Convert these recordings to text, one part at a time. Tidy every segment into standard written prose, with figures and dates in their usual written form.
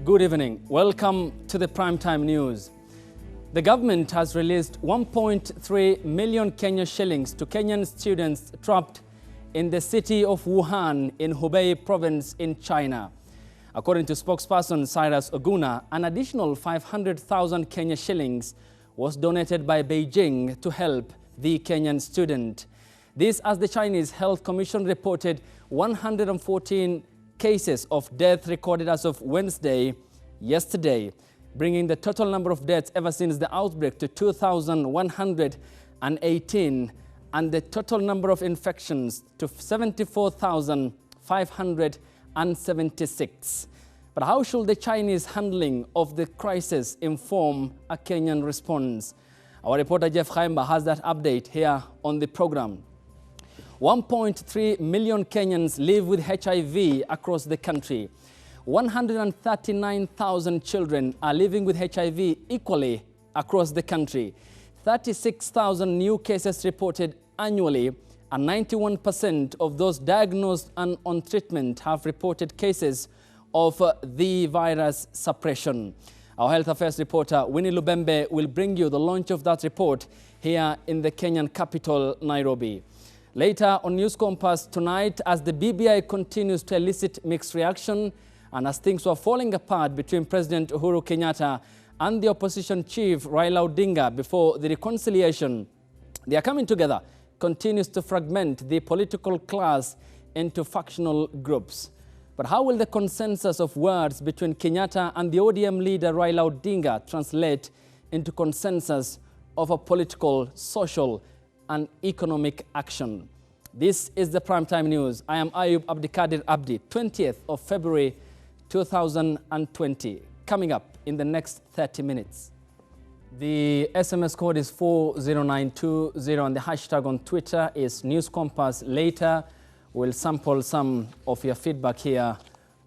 Good evening. Welcome to the primetime news. The government has released 1.3 million Kenya shillings to Kenyan students trapped in the city of Wuhan in Hubei province in China. According to spokesperson Cyrus Oguna, an additional 500,000 Kenya shillings was donated by Beijing to help the Kenyan student. This as the Chinese Health Commission reported 114 cases of death recorded as of yesterday, bringing the total number of deaths ever since the outbreak to 2,118 and the total number of infections to 74,576. But how should the Chinese handling of the crisis inform a Kenyan response? Our reporter Jeff Khaimba has that update here on the program. 1.3 million Kenyans live with HIV across the country. 139,000 children are living with HIV equally across the country. 36,000 new cases reported annually, and 91% of those diagnosed and on treatment have reported cases of the virus suppression. Our health affairs reporter Winnie Lubembe will bring you the launch of that report here in the Kenyan capital, Nairobi. Later on News Compass tonight, as the BBI continues to elicit mixed reaction and as things were falling apart between President Uhuru Kenyatta and the opposition chief Raila Odinga before the reconciliation, their coming together continues to fragment the political class into factional groups. But how will the consensus of words between Kenyatta and the ODM leader Raila Odinga translate into consensus of a political, social, and economic action? This is the Primetime News. I am Ayub Abdikadir Abdi, 20th of February 2020. Coming up in the next 30 minutes. The SMS code is 40920 and the hashtag on Twitter is News Compass. Later, we'll sample some of your feedback here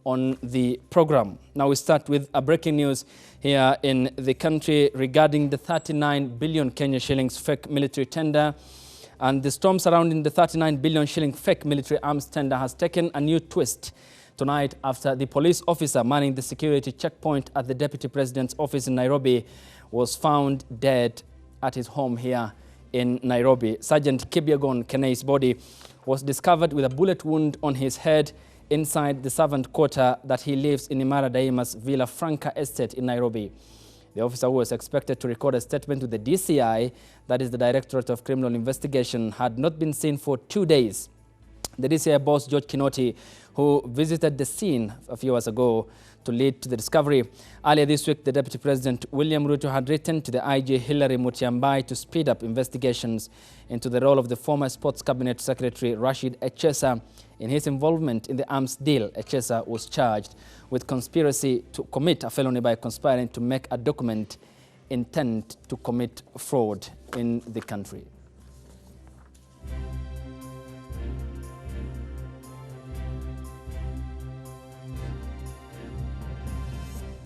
on the program. Now we start with a breaking news here in the country regarding the 39 billion Kenya shillings fake military tender. And the storm surrounding the 39 billion shilling fake military arms tender has taken a new twist tonight after the police officer manning the security checkpoint at the Deputy President's office in Nairobi was found dead at his home here in Nairobi. Sergeant Kipyegon Kenei's body was discovered with a bullet wound on his head inside the servant quarter that he lives in Imara Daima's Villa Franca estate in Nairobi. The officer, who was expected to record a statement with the DCI, that is the Directorate of Criminal Investigation, had not been seen for 2 days. The DCI boss, George Kinoti, who visited the scene a few hours ago to lead to the discovery. Earlier this week, the Deputy President, William Ruto, had written to the IG, Hilary Mutyambai, to speed up investigations into the role of the former Sports Cabinet Secretary, Rashid Echesa, in his involvement in the arms deal. Echesa was charged with conspiracy to commit a felony by conspiring to make a document intent to commit fraud in the country.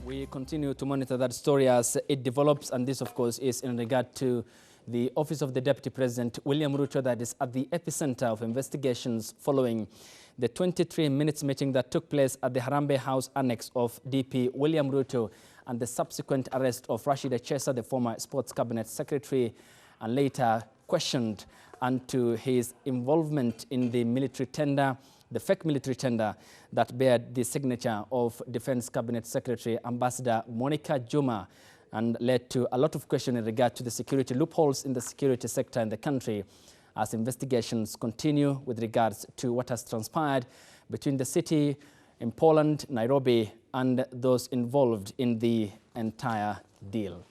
We continue to monitor that story as it develops, and this, of course, is in regard to the Office of the Deputy President, William Ruto, that is at the epicenter of investigations following the 23 minutes meeting that took place at the Harambee House Annex of DP William Ruto and the subsequent arrest of Rashid Echesa, the former Sports Cabinet Secretary, and later questioned into his involvement in the military tender, the fake military tender that bared the signature of Defense Cabinet Secretary Ambassador Monica Juma and led to a lot of questions in regard to the security loopholes in the security sector in the country as investigations continue with regards to what has transpired between the city in Poland, Nairobi, and those involved in the entire deal.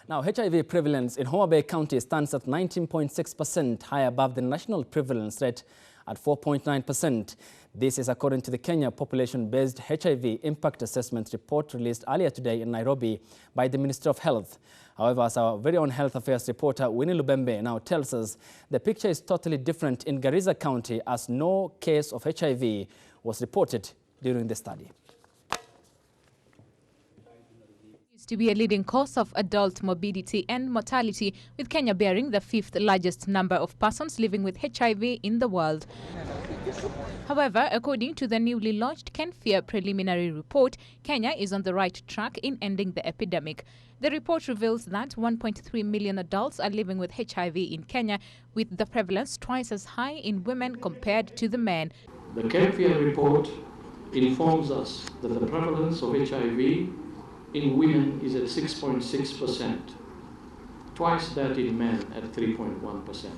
Now, HIV prevalence in Homa Bay County stands at 19.6%, high above the national prevalence rate at 4.9%. This is according to the Kenya Population-Based HIV Impact Assessment report released earlier today in Nairobi by the Ministry of Health. However, as our very own health affairs reporter Winnie Lubembe now tells us, the picture is totally different in Garissa County as no case of HIV was reported during the study. To be a leading cause of adult morbidity and mortality, with Kenya bearing the 5th largest number of persons living with HIV in the world. However, according to the newly launched Kenfear preliminary report, Kenya is on the right track in ending the epidemic. The report reveals that 1.3 million adults are living with HIV in Kenya, with the prevalence twice as high in women compared to the men. The Kenfear report informs us that the prevalence of HIV in women is at 6.6%, twice that in men at 3.1%.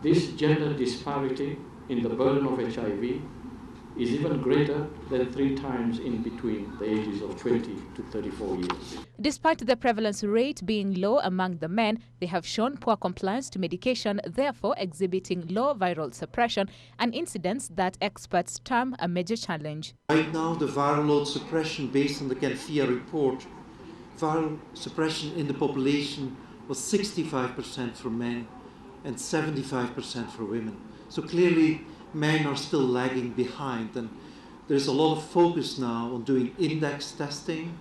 This gender disparity in the burden of HIV is even greater than 3 times in between the ages of 20 to 34 years. Despite the prevalence rate being low among the men, they have shown poor compliance to medication, therefore exhibiting low viral suppression, an incidence that experts term a major challenge. Right now, the viral load suppression based on the Kenfear report, viral suppression in the population was 65% for men and 75% for women. So clearly, men are still lagging behind, and there's a lot of focus now on doing index testing,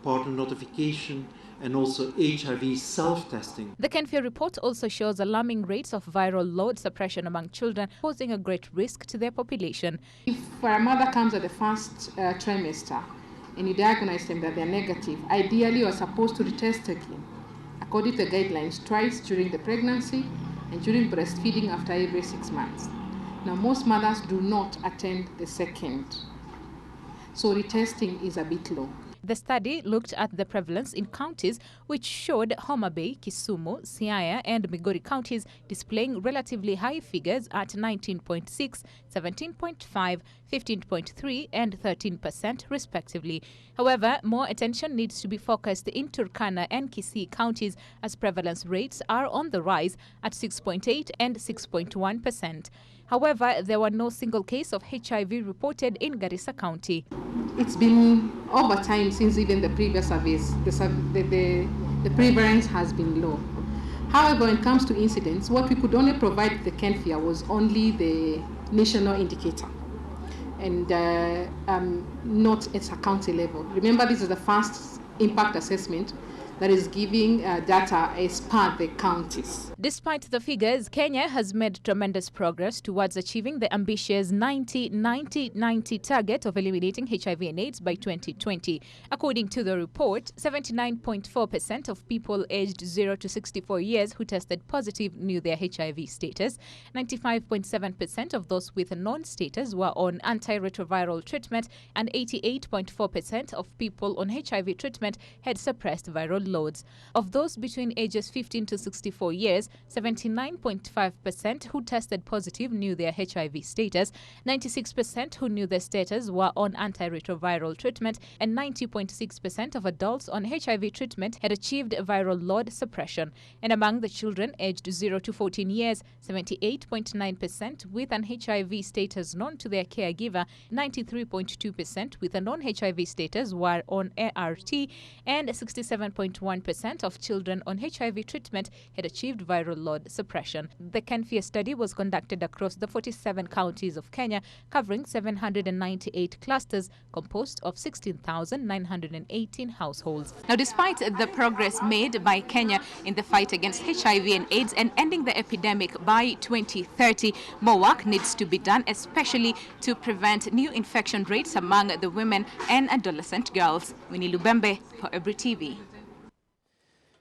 partner notification, and also HIV self-testing. The Kenfear report also shows alarming rates of viral load suppression among children, posing a great risk to their population. If a mother comes at the first trimester and you diagnose them that they're negative, ideally you're supposed to retest again, according to the guidelines, twice during the pregnancy and during breastfeeding after every 6 months. Now, most mothers do not attend the second, so retesting is a bit low. The study looked at the prevalence in counties which showed Homa Bay, Kisumu, Siaya and Migori counties displaying relatively high figures at 19.6, 17.5, 15.3 and 13% respectively. However, more attention needs to be focused in Turkana and Kisii counties as prevalence rates are on the rise at 6.8 and 6.1%. However, there were no single case of HIV reported in Garissa County. It's been over time since even the previous surveys, the prevalence has been low. However, when it comes to incidents, what we could only provide the Kenfear was only the national indicator and not at a county level. Remember, this is the first impact assessment that is giving data as per the counties. Despite the figures, Kenya has made tremendous progress towards achieving the ambitious 90-90-90 target of eliminating HIV and AIDS by 2020. According to the report, 79.4% of people aged 0 to 64 years who tested positive knew their HIV status. 95.7% of those with a non-status were on antiretroviral treatment, and 88.4% of people on HIV treatment had suppressed viral loads. Of those between ages 15 to 64 years, 79.5% who tested positive knew their HIV status, 96% who knew their status were on antiretroviral treatment, and 90.6% of adults on HIV treatment had achieved viral load suppression. And among the children aged 0 to 14 years, 78.9% with an HIV status known to their caregiver, 93.2% with a non-HIV status were on ART, and 67.1% of children on HIV treatment had achieved viral load suppression. The Kenfear study was conducted across the 47 counties of Kenya, covering 798 clusters composed of 16,918 households. Now, despite the progress made by Kenya in the fight against HIV and AIDS and ending the epidemic by 2030, more work needs to be done, especially to prevent new infection rates among the women and adolescent girls. Winnie Lubembe for Ebru TV.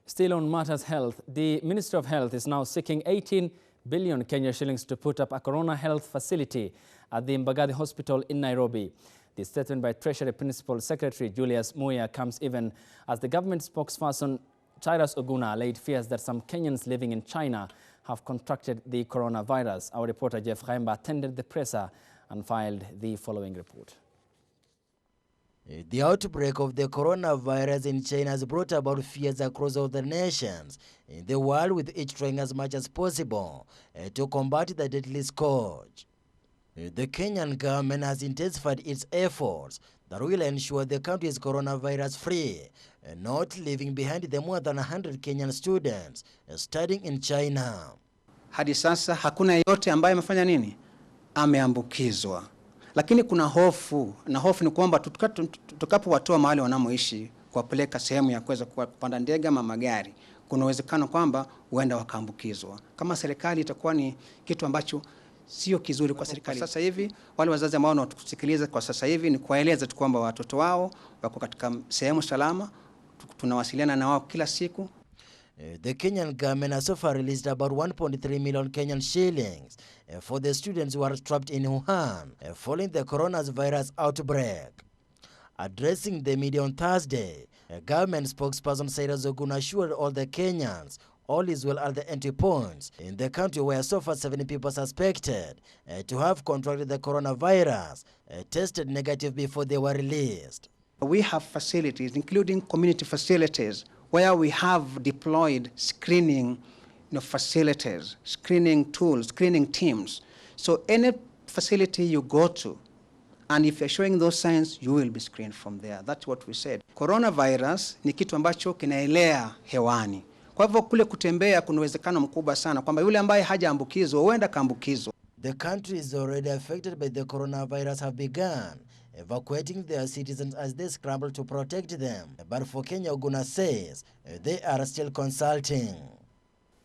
Still on matters health, the Ministry of Health is now seeking 18 billion Kenya shillings to put up a corona health facility at the Mbagathi Hospital in Nairobi. The statement by Treasury Principal Secretary Julius Muya comes even as the government spokesperson Cyrus Oguna laid fears that some Kenyans living in China have contracted the coronavirus. Our reporter Jeff Khaimba attended the presser and filed the following report. The outbreak of the coronavirus in China has brought about fears across all the nations in the world, with each trying as much as possible to combat the deadly scourge. The Kenyan government has intensified its efforts that will ensure the country is coronavirus free, not leaving behind the more than 100 Kenyan students studying in China. Hadi sasa hakuna yeyote ambaye amefanya nini? Ameambukizwa. Lakini kuna hofu, na hofu ni kwamba tutakapowatoa mahali wanamoishi kuwapeleka sehemu ya kuweza kupanda ndege ama magari, kuna uwezekano kwamba huenda wakaambukizwa. Kama serikali itakuwa ni kitu ambacho sio kizuri kwa serikali. Sasa hivi wale wazazi ambao wanatusikiliza kwa sasa hivi ni kuwaeleza tu kwamba watoto wao wako katika sehemu salama, tunawasiliana na wao kila siku. The Kenyan government has so far released about 1.3 million Kenyan shillings for the students who are trapped in Wuhan following the coronavirus outbreak. Addressing the media on Thursday, a government spokesperson said Oguna assured all the Kenyans all is well at the entry points in the country where so far 7 people suspected to have contracted the coronavirus tested negative before they were released. We have facilities, including community facilities, where we have deployed screening facilities, screening tools, screening teams. So any facility you go to, and if you're showing those signs, you will be screened from there. That's what we said. Coronavirus ni kitu ambacho kinaelea hewani. Kwa hivyo kule kutembea kuna uwezekano mkubwa sana kwamba yule ambaye hajaambukizwa huenda kaambukizwa. The countries already affected by the coronavirus have begun evacuating their citizens as they scramble to protect them. But for Kenya, Oguna says they are still consulting.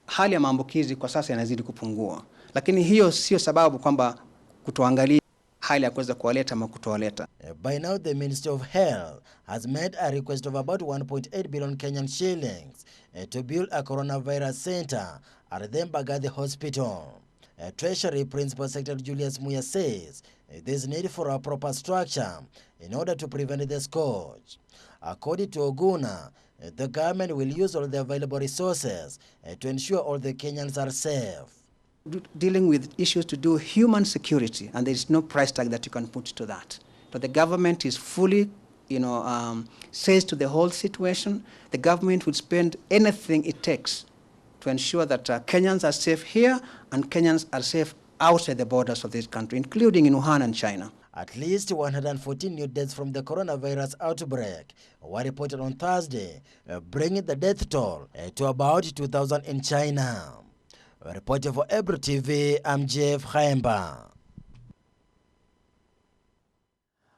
Hali ya maambukizi kwa sasa inazidi kupungua, lakini hiyo sio sababu kwamba kutoangalia hali ya kuweza kuwaleta ama kutowaleta. By now, the Ministry of Health has made a request of about 1.8 billion Kenyan shillings to build a coronavirus center at the Mbagathi Hospital. Treasury Principal Secretary Julius Muya says there is need for a proper structure in order to prevent the scourge. According to Oguna, the government will use all the available resources to ensure all the Kenyans are safe. Dealing with issues to do human security, and there is no price tag that you can put to that. But the government is fully, says to the whole situation. The government will spend anything it takes to ensure that Kenyans are safe here and Kenyans are safe outside the borders of this country, including in Wuhan and China. At least 114 new deaths from the coronavirus outbreak were reported on Thursday, bringing the death toll to about 2,000 in China. Reporting for Ebru TV, I'm Jeff Khaemba.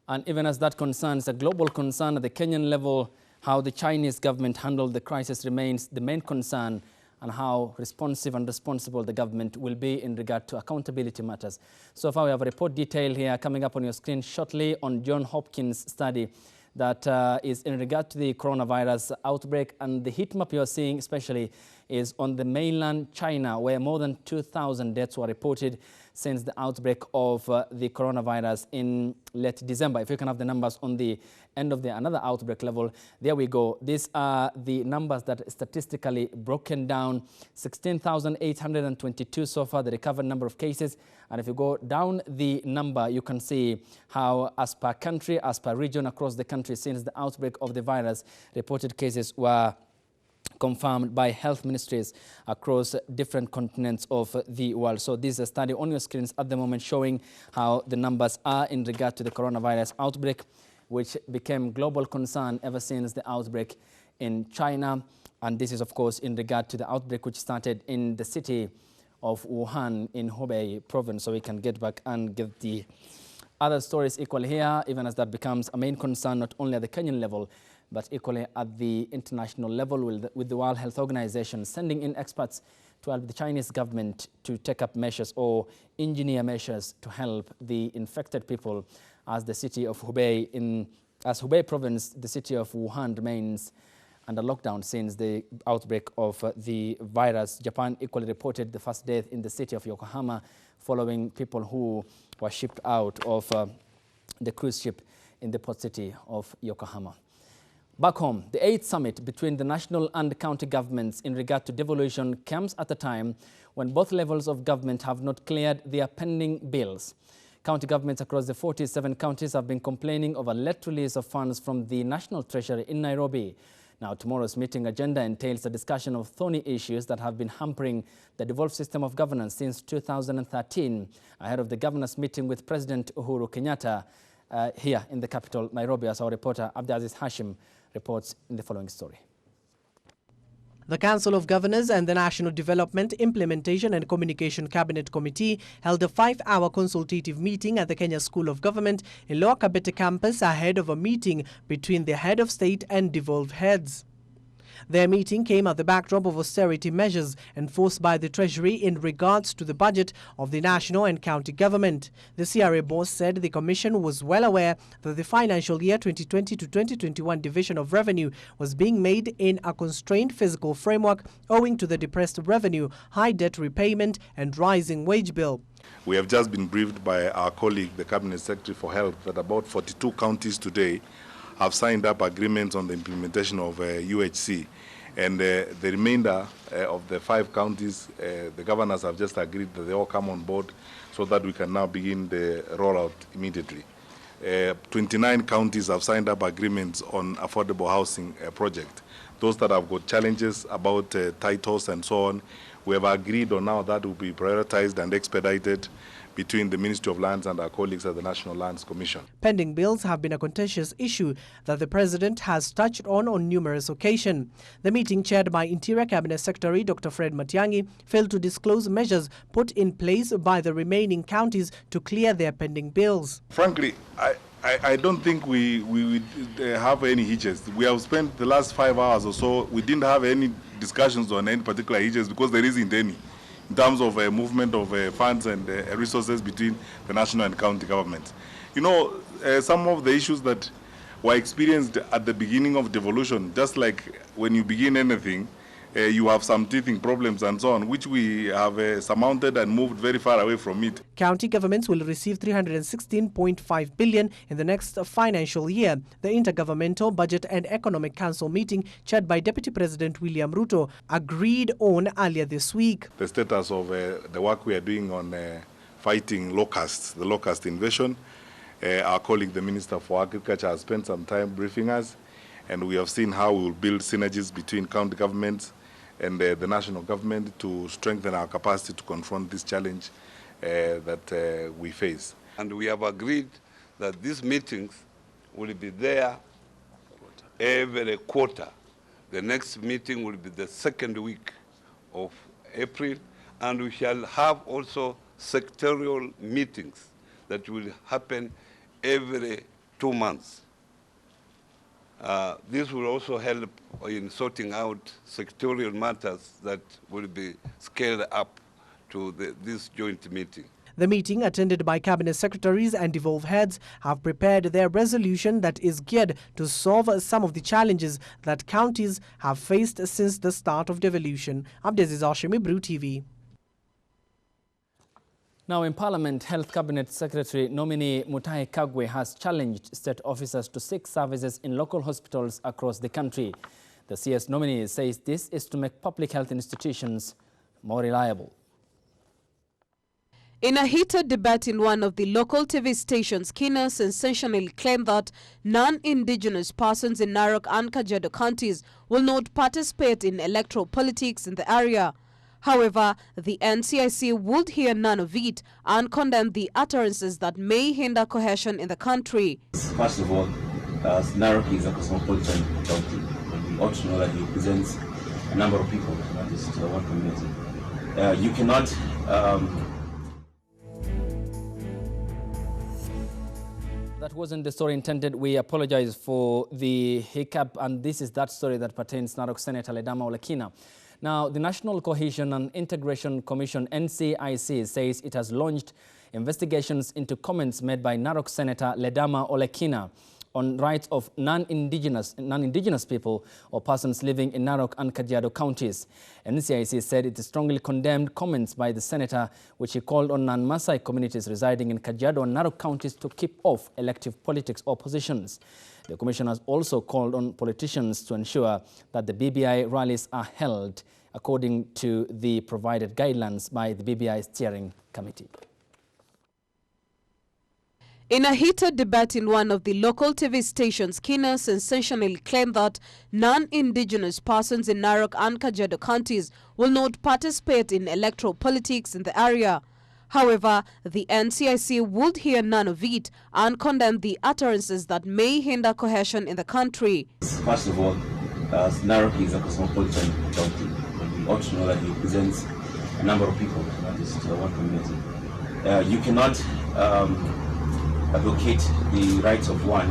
And even as that concerns a global concern at the Kenyan level, how the Chinese government handled the crisis remains the main concern, and how responsive and responsible the government will be in regard to accountability matters. So far, we have a report detail here coming up on your screen shortly on John Hopkins' study that is in regard to the coronavirus outbreak, and the heat map you're seeing especially is on the mainland China, where more than 2,000 deaths were reported since the outbreak of the coronavirus in late December. If you can have the numbers on the end of another outbreak level, there we go. These are the numbers that statistically broken down. 16,822 so far, the recovered number of cases. And if you go down the number, you can see how as per country, as per region across the country, since the outbreak of the virus, reported cases were confirmed by health ministries across different continents of the world. So this is a study on your screens at the moment showing how the numbers are in regard to the coronavirus outbreak, which became global concern ever since the outbreak in China. And this is, of course, in regard to the outbreak which started in the city of Wuhan in Hubei province. So we can get back and get the other stories equally here, even as that becomes a main concern not only at the Kenyan level, but equally at the international level with the World Health Organization sending in experts to help the Chinese government to take up measures or engineer measures to help the infected people, as the city of Hubei, as Hubei province, the city of Wuhan remains under lockdown since the outbreak of the virus. Japan equally reported the first death in the city of Yokohama following people who were shipped out of the cruise ship in the port city of Yokohama. Back home, the 8th summit between the national and county governments in regard to devolution comes at a time when both levels of government have not cleared their pending bills. County governments across the 47 counties have been complaining of a late release of funds from the National Treasury in Nairobi. Now, tomorrow's meeting agenda entails a discussion of thorny issues that have been hampering the devolved system of governance since 2013, ahead of the governors' meeting with President Uhuru Kenyatta here in the capital, Nairobi, as our reporter Abdulaziz Hashim reports in the following story. The Council of Governors and the National Development, Implementation and Communication Cabinet Committee held a 5-hour consultative meeting at the Kenya School of Government in Lower Kabete campus ahead of a meeting between the head of state and devolved heads. Their meeting came at the backdrop of austerity measures enforced by the Treasury in regards to the budget of the national and county government. The CRA boss said the Commission was well aware that the financial year 2020 to 2021 division of revenue was being made in a constrained fiscal framework owing to the depressed revenue, high debt repayment and rising wage bill. We have just been briefed by our colleague, the Cabinet Secretary for Health, that about 42 counties today have signed up agreements on the implementation of UHC. And the remainder of the 5 counties, the governors have just agreed that they all come on board so that we can now begin the rollout immediately. 29 counties have signed up agreements on affordable housing project. Those that have got challenges about titles and so on, we have agreed on now that will be prioritized and expedited between the Ministry of Lands and our colleagues at the National Lands Commission. Pending bills have been a contentious issue that the President has touched on numerous occasions. The meeting, chaired by Interior Cabinet Secretary Dr. Fred Matiang'i, failed to disclose measures put in place by the remaining counties to clear their pending bills. Frankly, I don't think we have any hitches. We have spent the last 5 hours or so, we didn't have any discussions on any particular hitches because there isn't any in terms of movement of funds and resources between the national and county governments. You know, some of the issues that were experienced at the beginning of devolution, just like when you begin anything, you have some teething problems and so on, which we have surmounted and moved very far away from it. County governments will receive $316.5 billion in the next financial year. The Intergovernmental Budget and Economic Council meeting, chaired by Deputy President William Ruto, agreed on earlier this week. The status of the work we are doing on fighting locusts, the locust invasion. Our colleague, the Minister for Agriculture, has spent some time briefing us, and we have seen how we will build synergies between county governments and the national government to strengthen our capacity to confront this challenge that we face. And we have agreed that these meetings will be there every quarter. The next meeting will be the second week of April, and we shall have also sectorial meetings that will happen every 2 months. This will also help in sorting out sectorial matters that will be scaled up to this joint meeting. The meeting, attended by cabinet secretaries and devolved heads, have prepared their resolution that is geared to solve some of the challenges that counties have faced since the start of devolution. Abdelaziz Hashim, Ebru TV. Now in Parliament, Health Cabinet Secretary nominee Mutahi Kagwe has challenged state officers to seek services in local hospitals across the country. The CS nominee says this is to make public health institutions more reliable. In a heated debate in one of the local TV stations, Kina sensationally claimed that non-indigenous persons in Narok and Kajiado counties will not participate in electoral politics in the area. However, the NCIC would hear none of it and condemn the utterances that may hinder cohesion in the country. First of all, Narok is a cosmopolitan county. We ought to know that it represents a number of people, not just one community. You cannot That wasn't the story intended. We apologize for the hiccup, and this is that story that pertains to Narok Senator Ledama Olekina. Now, the National Cohesion and Integration Commission, NCIC, says it has launched investigations into comments made by Narok Senator Ledama Olekina on rights of non-indigenous people or persons living in Narok and Kajiado counties. NCIC said it strongly condemned comments by the senator, which he called on non-Maasai communities residing in Kajiado and Narok counties to keep off elective politics or positions. The commission has also called on politicians to ensure that the BBI rallies are held according to the provided guidelines by the BBI steering committee. In a heated debate in one of the local TV stations, Kina sensationally claimed that non-indigenous persons in Narok and Kajiado counties will not participate in electoral politics in the area. However, the NCIC would hear none of it and condemn the utterances that may hinder cohesion in the country. First of all, Narok is a cosmopolitan county. We ought to know that it represents a number of people, not just one community. You cannot advocate the rights of one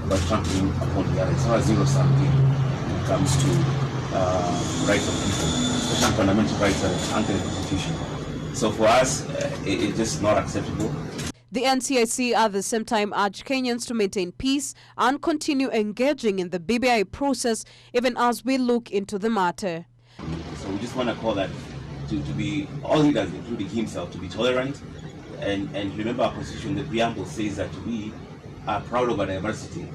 by trampling upon the other. It's not a zero-sum game. comes to rights of people, especially fundamental rights that are anchored in the Constitution. So for us, it's just not acceptable. The NCIC at the same time urged Kenyans to maintain peace and continue engaging in the BBI process even as we look into the matter. So we just want to call that to be, all leaders, including himself, to be tolerant and remember our constitution, the preamble says that we are proud of our diversity,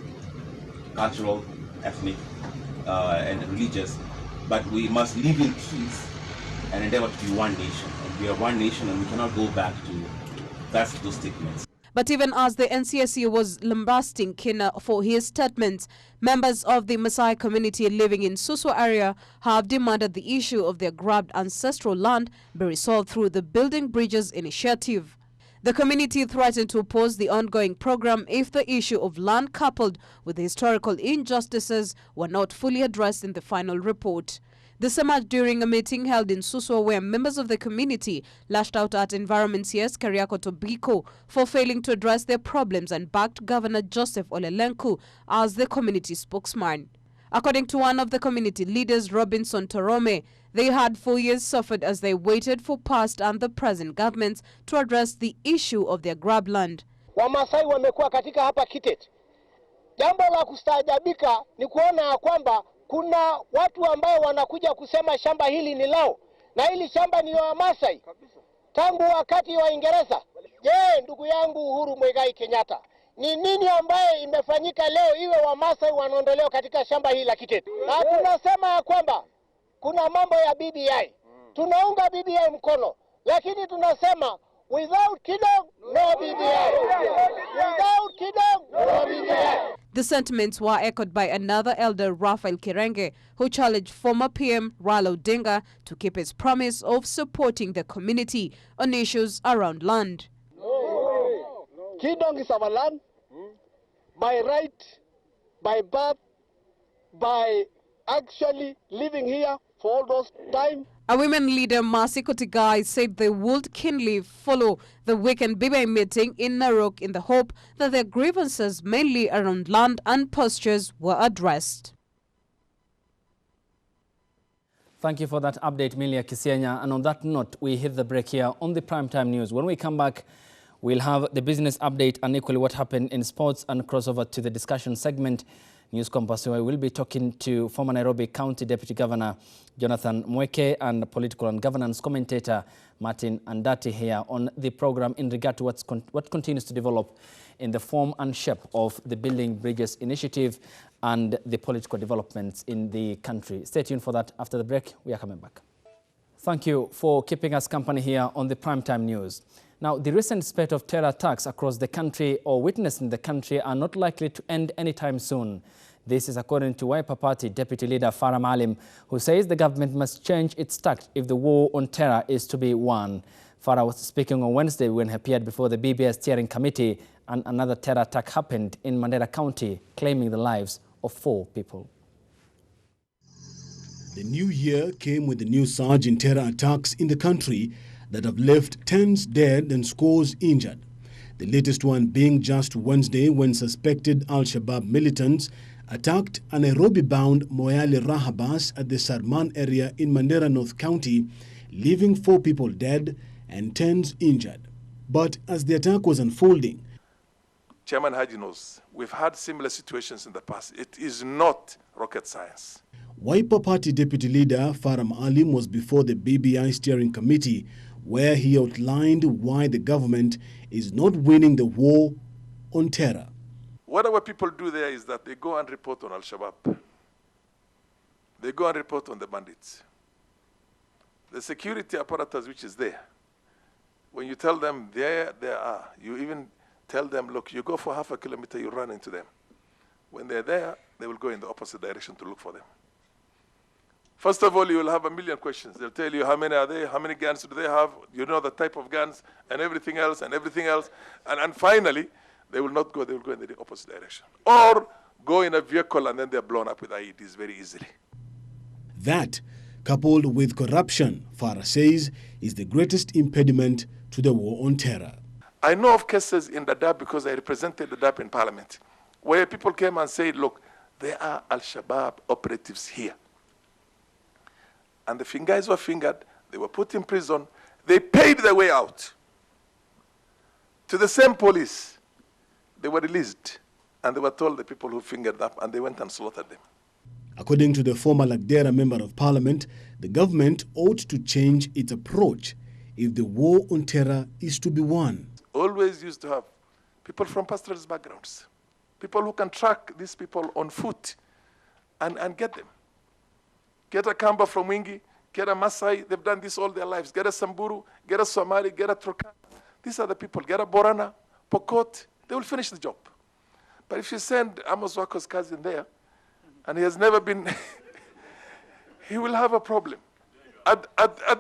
cultural, ethnic, and religious, but we must live in peace and endeavor to be one nation. And we are one nation and we cannot go back to those statements. But even as the NCSC was lambasting Kina for his statements, members of the Maasai community living in Suswa area have demanded the issue of their grabbed ancestral land be resolved through the Building Bridges initiative. The community threatened to oppose the ongoing program if the issue of land coupled with historical injustices were not fully addressed in the final report. This emerged during a meeting held in Suswa where members of the community lashed out at Environment CS Kariako Tobiko for failing to address their problems and backed Governor Joseph Olelenku as the community spokesman. According to one of the community leaders, Robinson Torome, they had 4 years suffered as they waited for past and the present governments to address the issue of their grab land. Wamasai wamekuwa katika hapa Kitet. Jambo la kustaajabika ni kuona kwamba kuna watu ambao wanakuja kusema shamba hili ni lao na hili shamba ni wa Masai tangu wakati wa Uingereza. Je, ndugu yangu Uhuru Muigai Kenyatta, ni nini ambaye imefanyika leo iwe wa Masai wanaondolewa katika shamba hili la Kitet? Na tunasema ya kwamba kuna mambo ya BBI. Tunaunga BBI mkono, lakini tunasema without Kidong, no BBI. Without Kidong, no BBI. The sentiments were echoed by another elder, Raphael Kirenge, who challenged former PM Raila Odinga to keep his promise of supporting the community on issues around land. Kidong is our land, by right, by birth, by actually living here for all those time. A women leader, Mercy Kotigai, said they would keenly follow the weekend BBI meeting in Narok in the hope that their grievances, mainly around land and postures, were addressed. Thank you for that update, Milia Kisienya. And on that note, we hit the break here on the Primetime News. When we come back, we'll have the business update and equally what happened in sports and crossover to the discussion segment. News Compass, where we'll be talking to former Nairobi County Deputy Governor Jonathan Mweke and political and governance commentator Martin Andati here on the program in regard to what continues to develop in the form and shape of the Building Bridges initiative and the political developments in the country. Stay tuned for that. After the break, we are coming back. Thank you for keeping us company here on the Primetime News. Now, the recent spate of terror attacks across the country or witnessed in the country are not likely to end anytime soon. This is according to Wiper Party Deputy Leader Farah Maalim, who says the government must change its tact if the war on terror is to be won. Farah was speaking on Wednesday when he appeared before the BBI steering committee and another terror attack happened in Mandera County, claiming the lives of 4 people. The new year came with a new surge in terror attacks in the country that have left tens dead and scores injured. The latest one being just Wednesday when suspected Al-Shabaab militants attacked a Nairobi-bound Moyale Rahabas at the Sarman area in Mandera North County, leaving 4 people dead and tens injured. But as the attack was unfolding, Chairman Haji knows, we've had similar situations in the past. It is not rocket science. Wiper Party Deputy Leader Farah Maalim was before the BBI steering committee, where he outlined why the government is not winning the war on terror. What our people do there is that they go and report on Al-Shabaab. They go and report on the bandits. The security apparatus which is there, when you tell them there they are, you even tell them, look, you go for half a kilometer, you run into them. When they're there, they will go in the opposite direction to look for them. First of all, you will have a million questions. They'll tell you how many are they, how many guns do they have, you know the type of guns, and everything else, and everything else. And finally, they will not go, they will go in the opposite direction. Or go in a vehicle and then they're blown up with IEDs very easily. That, coupled with corruption, Farah says, is the greatest impediment to the war on terror. I know of cases in Dadaab because I represented Dadaab in Parliament, where people came and said, look, there are Al-Shabaab operatives here. And the guys were fingered, they were put in prison, they paid their way out to the same police. They were released, and they were told the people who fingered them, and they went and slaughtered them. According to the former Lagdera Member of Parliament, the government ought to change its approach if the war on terror is to be won. Always used to have people from pastoralist backgrounds, people who can track these people on foot and get them. Get a Kamba from Wingi, get a Masai, they've done this all their lives. Get a Samburu, get a Somali, get a Turkana. These are the people. Get a Borana, Pokot, they will finish the job. But if you send Amos Wako's cousin there, and he has never been, he will have a problem. At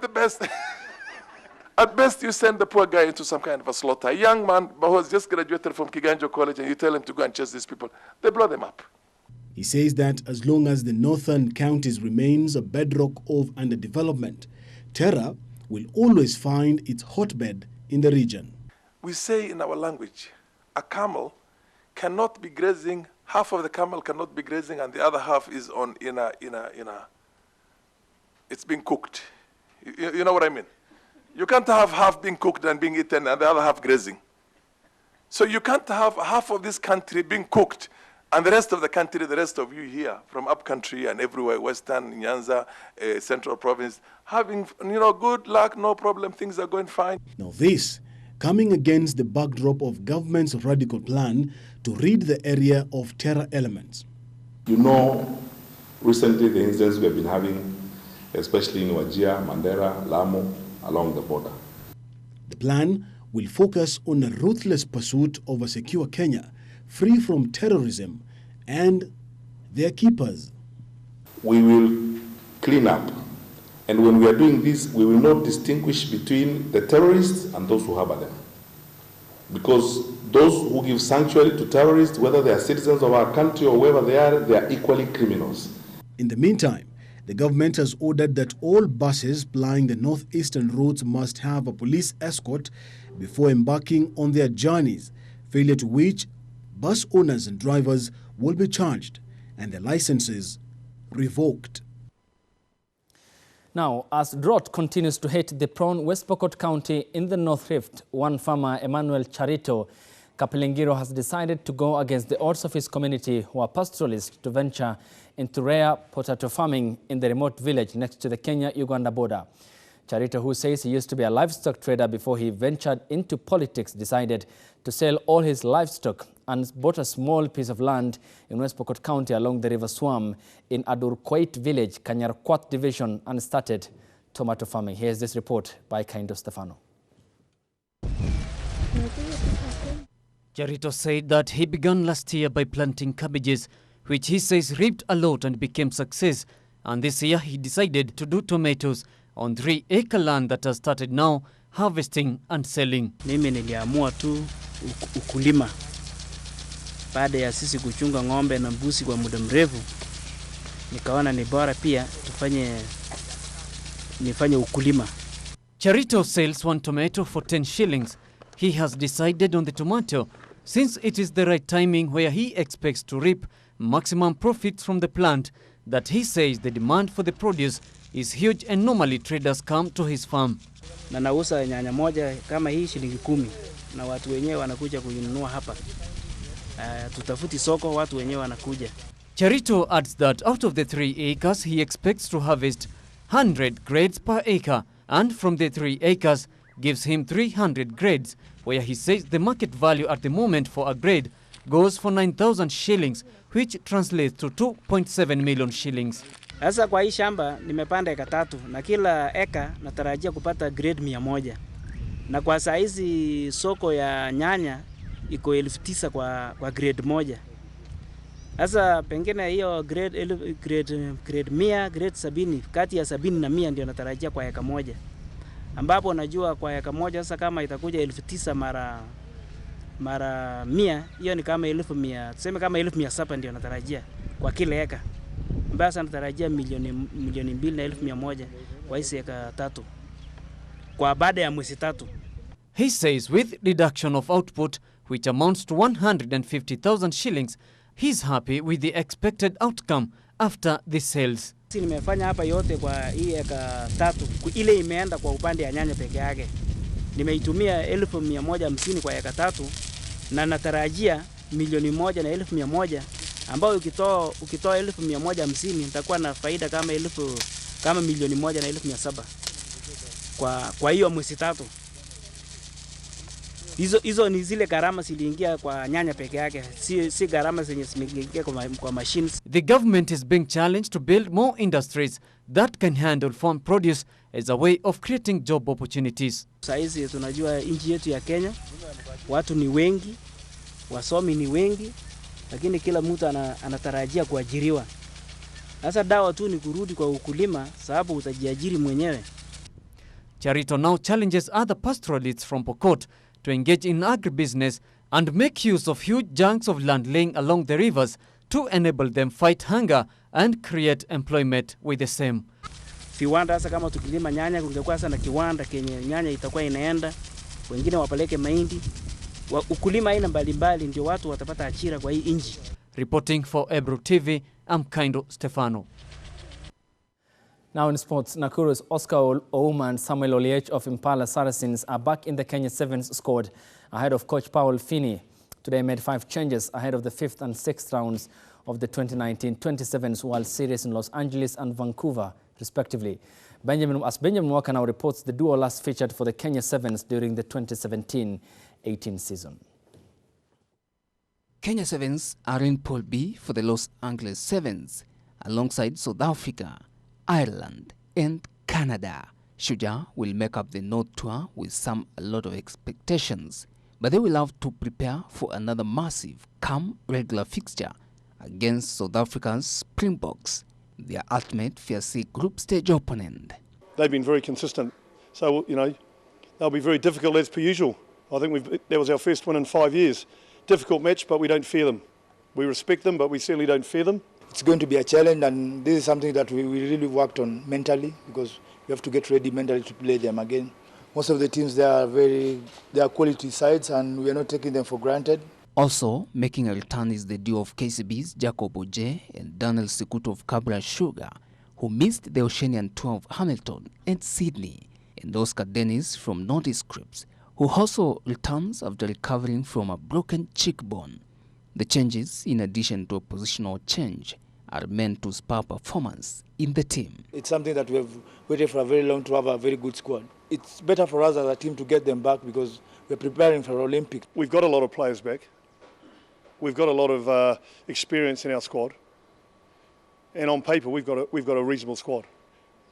the best, at best you send the poor guy into some kind of a slaughter. A young man who has just graduated from Kiganjo College, and you tell him to go and chase these people, they blow them up. He says that as long as the northern counties remains a bedrock of underdevelopment, terror will always find its hotbed in the region. We say in our language, a camel cannot be grazing, half of the camel cannot be grazing, and the other half is it's being cooked. You know what I mean? You can't have half being cooked and being eaten and the other half grazing. So you can't have half of this country being cooked and the rest of the country, the rest of you here, from upcountry and everywhere, Western, Nyanza, Central Province, having, good luck, no problem, things are going fine. Now this, coming against the backdrop of government's radical plan to rid the area of terror elements. Recently the incidents we have been having, especially in Wajir, Mandera, Lamu, along the border. The plan will focus on a ruthless pursuit of a secure Kenya, free from terrorism and their keepers. We will clean up, and when we are doing this, we will not distinguish between the terrorists and those who harbor them. Because those who give sanctuary to terrorists, whether they are citizens of our country or wherever they are equally criminals. In the meantime, the government has ordered that all buses plying the northeastern routes must have a police escort before embarking on their journeys, failure to which bus owners and drivers will be charged and their licenses revoked. Now, as drought continues to hit the prone West Pokot County in the North Rift, one farmer, Emmanuel Charito Kapilingiro, has decided to go against the odds of his community, who are pastoralists, to venture into rare potato farming in the remote village next to the Kenya-Uganda border. Charito, who says he used to be a livestock trader before he ventured into politics, decided to sell all his livestock and bought a small piece of land in West Pokot County along the River Swam in Adurkwait village, Kanyarkwat division, and started tomato farming. Here's this report by Kaindo Stefano. Charito said that he began last year by planting cabbages, which he says reaped a lot and became success. And this year he decided to do tomatoes on 3-acre land that has started now harvesting and selling. Mimi niliamua tu ukulima. Baada ya sisi kuchunga ng'ombe na mbuzi kwa muda mrefu, nikaona ni bora pia nifanye ukulima. Charito sells one tomato for 10 shillings. He has decided on the tomato since it is the right timing where he expects to reap maximum profits from the plant, that he says the demand for the produce is huge and normally traders come to his farm. Na nauza nyanya moja kama hii shilingi 10 na watu wenyewe wanakuja kuinunua hapa. Tutafuti soko, watu wenyewe wanakuja. Charito adds that out of the 3 acres he expects to harvest 100 grades per acre, and from the 3 acres gives him 300 grades, where he says the market value at the moment for a grade goes for 9,000 shillings, which translates to 2.7 million shillings. Sasa kwa hii shamba nimepanda eka 3 na kila eka natarajia kupata grade 100. Na kwa saa hizi soko ya nyanya iko 9,000 kwa grade moja. Sasa pengine hiyo grade 100, grade 70, kati ya 70 na 100 ndio natarajia kwa eka moja. Ambapo najua kwa eka moja sasa kama itakuja 9,000 mara 100, hiyo ni kama 1,100, tuseme kama 1,700 ndio natarajia kwa kila eka. Mbasa natarajia milioni 2,100 kwa hizo eka 3 kwa baada ya mwezi 3. He says with reduction of output, which amounts to 150,000 shillings, he's happy with the expected outcome after the sales. Nimefanya hapa yote kwa hii eka 3, ile imeenda kwa upande ya nyanya peke yake. Nimeitumia 1,150 kwa eka 3 na natarajia milioni 1,100,000 ambao ukitoa 1,150 nitakuwa na faida kama milioni 1,700,000 kwa hiyo mwezi 3. Hizo ni zile gharama ziliingia kwa nyanya peke yake, si gharama zenye zimeingia kwa machines. The government is being challenged to build more industries that can handle farm produce as a way of creating job opportunities. Saizi tunajua nchi yetu ya Kenya, watu ni wengi, wasomi ni wengi, lakini kila mtu anatarajia kuajiriwa. Sasa dawa tu ni kurudi kwa ukulima, sababu utajiajiri mwenyewe. Charito now challenges other pastoralists from Pokot to engage in agribusiness and make use of huge chunks of land laying along the rivers to enable them fight hunger and create employment with the same. Viwanda sasa kama tukilima nyanya kungekuwa sana kiwanda kenye nyanya itakuwa inaenda, wengine wapeleke mahindi. Ukulima aina mbalimbali ndio watu watapata ajira kwa hii nchi. Reporting for Ebru TV, I'm Kaindo Stefano. Now in sports, Nakuru's Oscar Ouma and Samuel Oliech of Impala Saracens are back in the Kenya Sevens squad ahead of coach Paul Finney. Today made 5 changes ahead of the 5th and 6th rounds of the 2019-27 World Series in Los Angeles and Vancouver, respectively. Benjamin Walker now reports the duo last featured for the Kenya Sevens during the 2017-18 season. Kenya Sevens are in Pool B for the Los Angeles Sevens, alongside South Africa, Ireland and Canada. Shujaa will make up the North Tour with a lot of expectations, but they will have to prepare for another massive, regular fixture against South Africa's Springboks, their ultimate FIAC group stage opponent. They've been very consistent, so they'll be very difficult as per usual. I think that was our first win in 5 years. Difficult match, but we don't fear them. We respect them, but we certainly don't fear them. It's going to be a challenge, and this is something that we really worked on mentally, because we have to get ready mentally to play them again. Most of the teams, they are quality sides, and we are not taking them for granted. Also making a return is the duo of KCB's Jacob Oje and Daniel Sikuto of Cabra Sugar, who missed the Oceanian tour of Hamilton and Sydney, and Oscar Dennis from Nordic Crips, who also returns after recovering from a broken cheekbone. The changes, in addition to a positional change, are meant to spur performance in the team. It's something that we have waited for a very long to have a very good squad. It's better for us as a team to get them back because we're preparing for Olympics. We've got a lot of players back. We've got a lot of experience in our squad. And on paper, we've got a reasonable squad.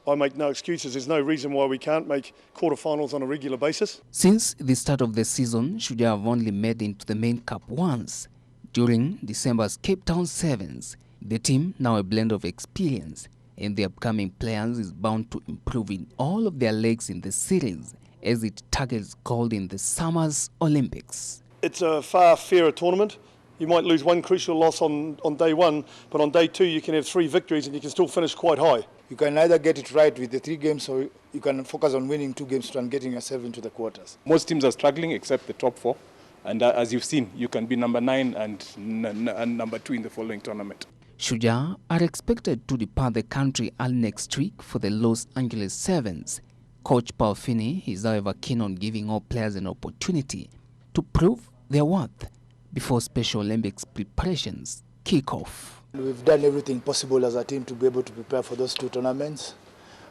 I make no excuses. There's no reason why we can't make quarterfinals on a regular basis. Since the start of the season, Shujaa have only made into the main cup once. During December's Cape Town Sevens, the team, now a blend of experience, and the upcoming players is bound to improve in all of their legs in the series as it targets gold in the summer's Olympics. It's a far fairer tournament. You might lose one crucial loss on day one, but on day two you can have 3 victories and you can still finish quite high. You can either get it right with the 3 games or you can focus on winning 2 games and getting yourself into the quarters. Most teams are struggling except the top 4. And as you've seen, you can be number 9 and number 2 in the following tournament. Shujaa are expected to depart the country early next week for the Los Angeles Sevens. Coach Paul Finney is however keen on giving all players an opportunity to prove their worth before Special Olympics preparations kick off. We've done everything possible as a team to be able to prepare for those 2 tournaments.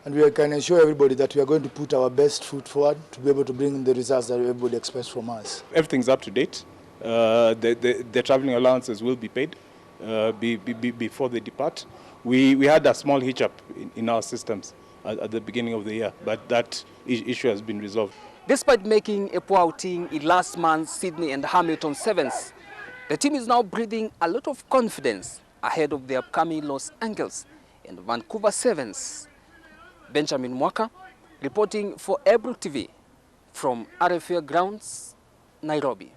And we can assure everybody that we are going to put our best foot forward to be able to bring the results that everybody expects from us. Everything's up to date. The traveling allowances will be paid before they depart. We had a small hitch-up in our systems at the beginning of the year, but that issue has been resolved. Despite making a poor outing in last month's Sydney and Hamilton Sevens, the team is now breathing a lot of confidence ahead of the upcoming Los Angeles and Vancouver Sevens. Benjamin Mwaka reporting for Ebru TV from RFA Grounds, Nairobi.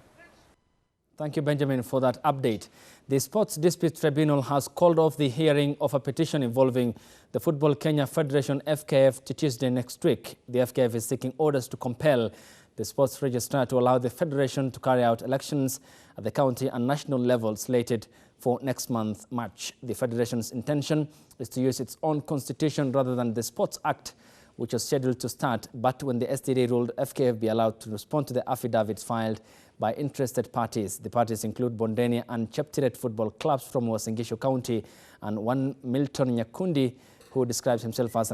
Thank you, Benjamin, for that update. The Sports Dispute Tribunal has called off the hearing of a petition involving the Football Kenya Federation FKF to Tuesday next week. The FKF is seeking orders to compel the sports registrar to allow the federation to carry out elections at the county and national level slated for next month, March. The federation's intention is to use its own constitution rather than the Sports Act, which was scheduled to start, but when the STD ruled FKF be allowed to respond to the affidavits filed by interested parties. The parties include Bondeni and Cheptiret football clubs from Uasin Gishu County and one Milton Nyakundi, who describes himself as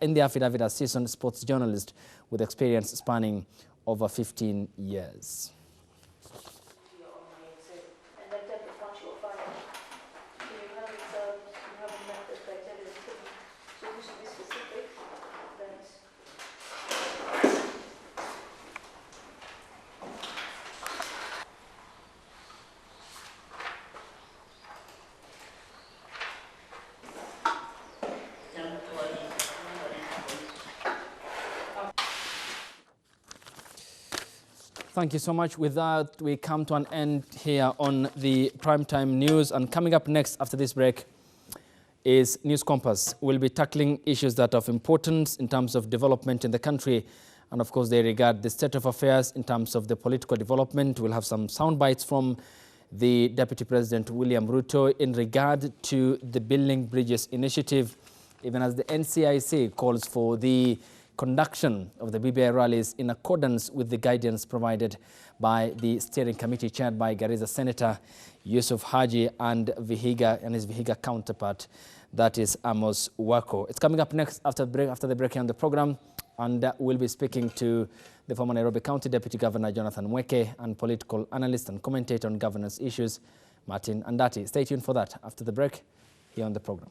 in the affidavit as seasoned sports journalist with experience spanning over 15 years. Thank you so much. With that, we come to an end here on the Primetime News. And coming up next after this break is News Compass. We'll be tackling issues that are of importance in terms of development in the country. And of course, they regard the state of affairs in terms of the political development. We'll have some sound bites from the Deputy President William Ruto in regard to the Building Bridges initiative, even as the NCIC calls for the conduction of the BBI rallies in accordance with the guidance provided by the steering committee chaired by Garissa Senator Yusuf Haji and his Vihiga counterpart, that is Amos Wako. It's coming up next after the break here on the program, and we'll be speaking to the former Nairobi County Deputy Governor Jonathan Mweke and political analyst and commentator on governance issues Martin Andati. Stay tuned for that after the break here on the program.